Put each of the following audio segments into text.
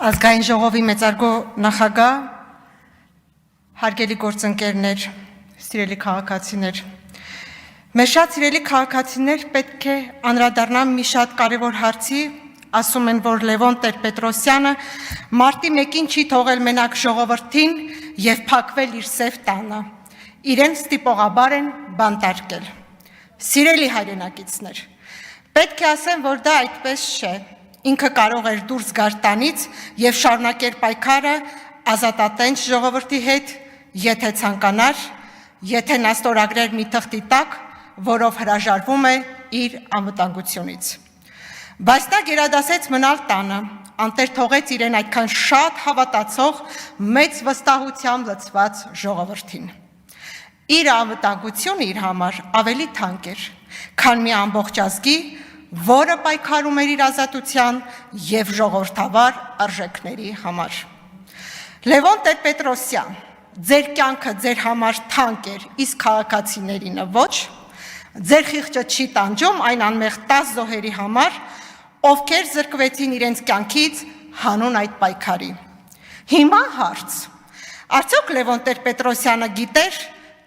Ազգային ժողովի մեծարգո նախագահ, հարգելի գործընկերներ, սիրելի քաղաքացիներ, մեր շատ սիրելի քաղաքացիներ պետք է անդրադառնան մի շատ կարևոր հարցի, ասում են, որ Լևոն Տեր-Պետրոսյանը մարտի 1-ին չի թողել մենակ ժողովրդին և փակվել իր սև տանը, իրեն ստիպողաբար են բանտարկել։ Սիրելի հայրենակիցներ, պետք է ասեմ, որ դա այդպես չէ, ինքը կարող էր դուրս գար տանից և շարունակեր պայքարը ազատատենչ ժողովրդի հետ, եթե ցանկանար, եթե նա ստորագրեր մի թղթի տակ, որով հրաժարվում է իր անվտանգությունից։ Բայց նա գերադասեց մնալ տանը, անտեր թողեց իրեն այդքան շատ հավատացող, մեծ վստահությամբ լցված ժողովրդին։ Իր անվտանգությունը իր համար ավելի թանկ էր, քան մի ամբողջ ազգի, որը պայքարում էր իր ազատության և ժողովրդավար արժեքների համար։ Լևոն Տեր-Պետրոսյան, ձեր կյանքը ձեր համար թանկ էր, իսկ քաղաքացիներինը ոչ, ձեր խիղճը չի տանջում այն անմեղ 10 զոհերի համար, ովքեր զրկվեցին իրենց կյանքից հանուն այդ պայքարի։ Հիմա հարց, արդյոք Լևոն Տեր-Պետրոսյանը գիտեր,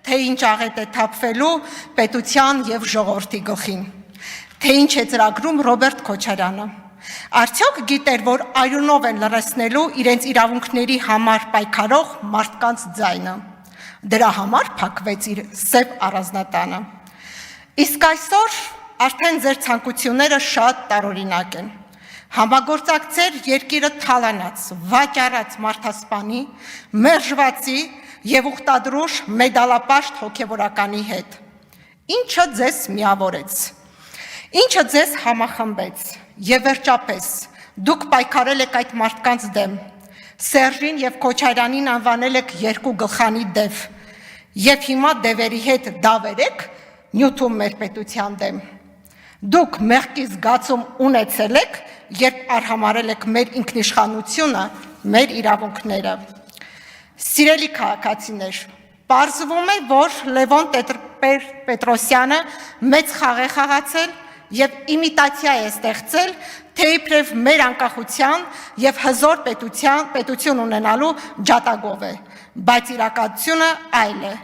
թե ինչ աղետ է թափվելու պետության և ժողովրդի գլխին, թե ինչ է ծրագրում Ռոբերտ Քոչարյանը, արդյոք գիտեր, որ արյունով են լռեցնելու իրենց իրավունքների համար պայքարող մարդկանց ձայնը, դրա համար փակվեց իր սև առանձնատանը։ Իսկ այսօր արդեն ձեր ցանկությունները շատ տարօրինակ են, համագործակցել երկիրը թալանած, վաճառած մարդասպանի, մերժվածի և ուխտադրուժ մեդալապաշտ հոգևորականի հետ, ինչը ձեզ միավորեց, ինչը ձեզ համախմբեց, և վերջապես դուք պայքարել եք այդ մարդկանց դեմ, Սերժին և Քոչարյանին անվանել եք երկու գլխանի դև, և հիմա դևերի հետ դավեր եք նյութում մեր պետության դեմ։ Դուք մեղքի զգացում ունեցել եք, երբ արհամարհել եք մեր ինքնիշխանությունը, մեր իրավունքները։ Սիրելի քաղաքացիներ, պարզվում է, որ Լևոն Տեր-Պետրոսյանը մեծ խաղ է խաղացել և իմիտացիա է ստեղծել, թե իբրև մեր անկախության և հզոր պետություն ունենալու ջատագով է, բայց իրականությունը այլ է,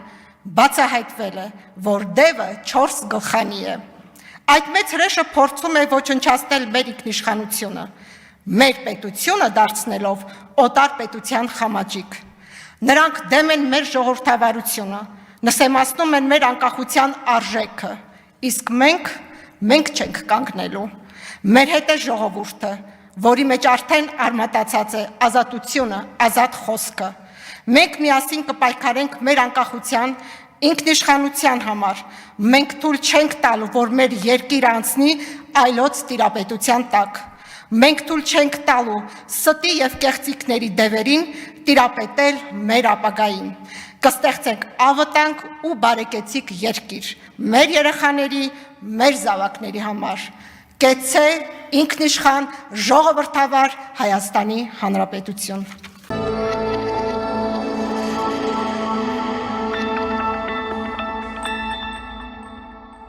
բացահայտվել է, որ դևը 4 գլխանի է։ Այդ մեծ հրեշը փորձում է ոչնչացնել մեր ինքնիշխանությունը, մեր պետությունը դարձնելով օտար պետության խամաճիկ։ Նրանք դեմ են մեր ժողովրդավարությունը, նսեմացնում են մեր անկախության արժեքը, իսկ մենք չենք կանգնելու։ Մեր հետ է ժողովուրդը, որի մեջ արդեն արմատացած է ազատությունը, ազատ խոսքը։ Մենք միասին կպայքարենք մեր անկախության, ինքնիշխանության համար։ Մենք թույլ չենք տալու, որ մեր երկիրը անցնի այլոց տիրապետության տակ։ Մենք թույլ չենք տալու ստի և կեղծիքների դևերին տիրապետել մեր ապագային։ Կստեղծենք անվտանգ ու բարեկեցիկ երկիր մեր երեխաների, մեր զավակների համար։ Կեցցե ինքնիշխան ժողովրդավար Հայաստանի Հանրապետություն։